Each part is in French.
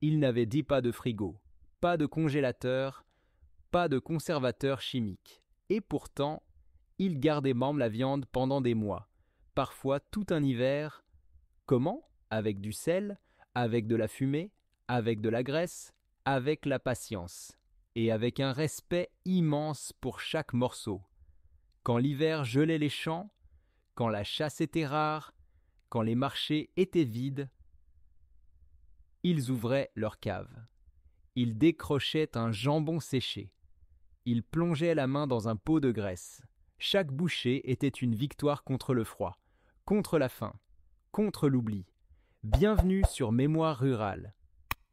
Il n'avait dit pas de frigo, pas de congélateur, pas de conservateur chimique. Et pourtant, il gardait même la viande pendant des mois, parfois tout un hiver. Comment? Avec du sel, avec de la fumée, avec de la graisse, avec la patience, et avec un respect immense pour chaque morceau. Quand l'hiver gelait les champs, quand la chasse était rare, quand les marchés étaient vides, ils ouvraient leur cave. Ils décrochaient un jambon séché. Ils plongeaient la main dans un pot de graisse. Chaque bouchée était une victoire contre le froid, contre la faim, contre l'oubli. Bienvenue sur Mémoire rurale.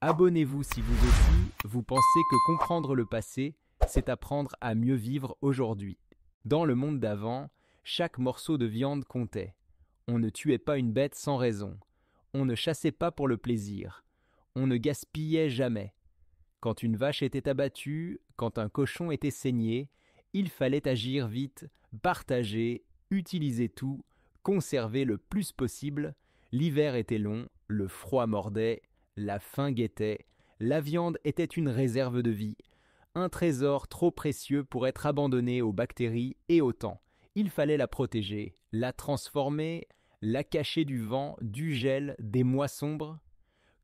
Abonnez-vous si vous aussi, vous pensez que comprendre le passé, c'est apprendre à mieux vivre aujourd'hui. Dans le monde d'avant, chaque morceau de viande comptait. On ne tuait pas une bête sans raison. On ne chassait pas pour le plaisir. On ne gaspillait jamais. Quand une vache était abattue, quand un cochon était saigné, il fallait agir vite, partager, utiliser tout, conserver le plus possible. L'hiver était long, le froid mordait, la faim guettait, la viande était une réserve de vie, un trésor trop précieux pour être abandonné aux bactéries et au temps. Il fallait la protéger, la transformer, la cacher du vent, du gel, des mois sombres.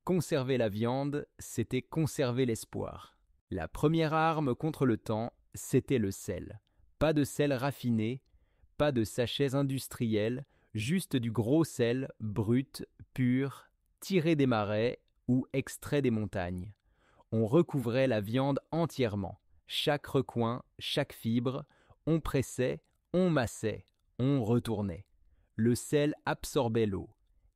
Conserver la viande, c'était conserver l'espoir. La première arme contre le temps, c'était le sel. Pas de sel raffiné, pas de sachets industriels, juste du gros sel, brut, pur, tiré des marais ou extrait des montagnes. On recouvrait la viande entièrement, chaque recoin, chaque fibre, on pressait, on massait, on retournait. Le sel absorbait l'eau.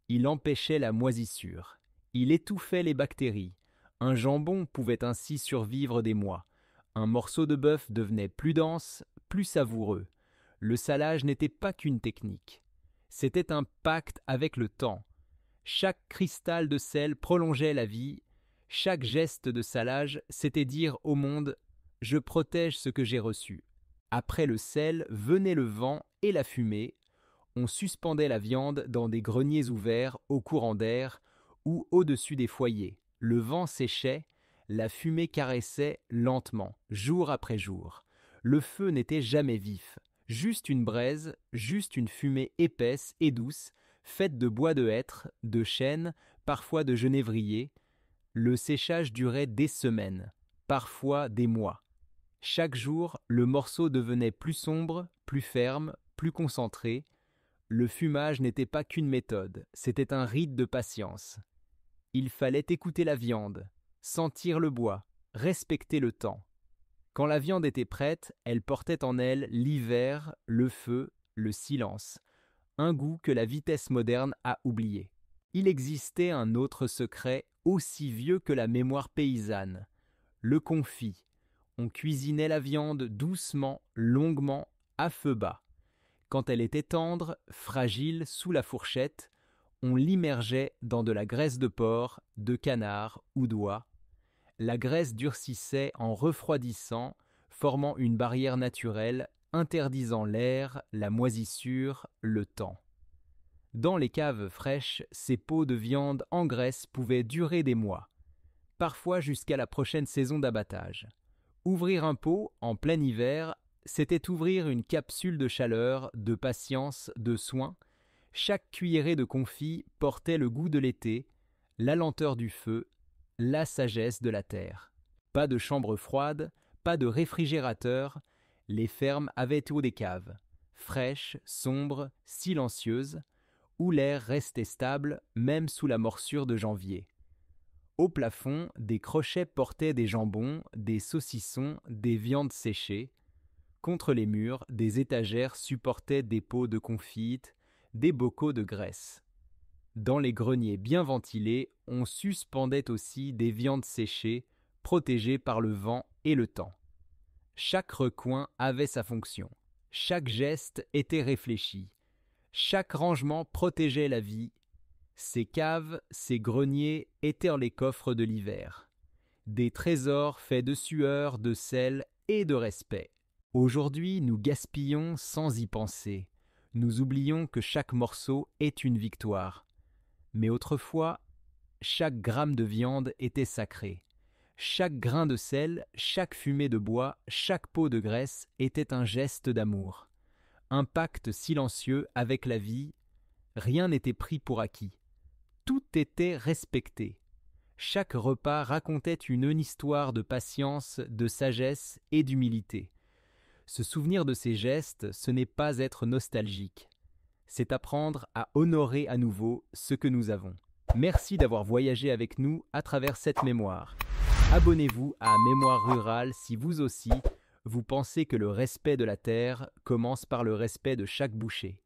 Il empêchait la moisissure. Il étouffait les bactéries. Un jambon pouvait ainsi survivre des mois. Un morceau de bœuf devenait plus dense, plus savoureux. Le salage n'était pas qu'une technique. C'était un pacte avec le temps. Chaque cristal de sel prolongeait la vie. Chaque geste de salage, c'était dire au monde « Je protège ce que j'ai reçu ». Après le sel venait le vent et la fumée. On suspendait la viande dans des greniers ouverts au courant d'air ou au-dessus des foyers. Le vent séchait, la fumée caressait lentement, jour après jour. Le feu n'était jamais vif, juste une braise, juste une fumée épaisse et douce, faite de bois de hêtre, de chêne, parfois de genévrier. Le séchage durait des semaines, parfois des mois. Chaque jour, le morceau devenait plus sombre, plus ferme, plus concentré. Le fumage n'était pas qu'une méthode, c'était un rite de patience. Il fallait écouter la viande, sentir le bois, respecter le temps. Quand la viande était prête, elle portait en elle l'hiver, le feu, le silence, un goût que la vitesse moderne a oublié. Il existait un autre secret aussi vieux que la mémoire paysanne, le confit. On cuisinait la viande doucement, longuement, à feu bas. Quand elle était tendre, fragile sous la fourchette, on l'immergeait dans de la graisse de porc, de canard ou d'oie. La graisse durcissait en refroidissant, formant une barrière naturelle, interdisant l'air, la moisissure, le temps. Dans les caves fraîches, ces pots de viande en graisse pouvaient durer des mois, parfois jusqu'à la prochaine saison d'abattage. Ouvrir un pot en plein hiver, c'était ouvrir une capsule de chaleur, de patience, de soin. Chaque cuillerée de confit portait le goût de l'été, la lenteur du feu, la sagesse de la terre. Pas de chambre froide, pas de réfrigérateur, les fermes avaient eau des caves, fraîches, sombres, silencieuses, où l'air restait stable même sous la morsure de janvier. Au plafond, des crochets portaient des jambons, des saucissons, des viandes séchées. Contre les murs, des étagères supportaient des pots de confit, des bocaux de graisse. Dans les greniers bien ventilés, on suspendait aussi des viandes séchées, protégées par le vent et le temps. Chaque recoin avait sa fonction. Chaque geste était réfléchi. Chaque rangement protégeait la vie. Ces caves, ces greniers étaient les coffres de l'hiver. Des trésors faits de sueur, de sel et de respect. Aujourd'hui, nous gaspillons sans y penser. Nous oublions que chaque morceau est une victoire. Mais autrefois, chaque gramme de viande était sacré. Chaque grain de sel, chaque fumée de bois, chaque pot de graisse était un geste d'amour. Un pacte silencieux avec la vie, rien n'était pris pour acquis. Tout était respecté. Chaque repas racontait une histoire de patience, de sagesse et d'humilité. Se souvenir de ces gestes, ce n'est pas être nostalgique. C'est apprendre à honorer à nouveau ce que nous avons. Merci d'avoir voyagé avec nous à travers cette mémoire. Abonnez-vous à Mémoire rurale si vous aussi, vous pensez que le respect de la terre commence par le respect de chaque bouchée.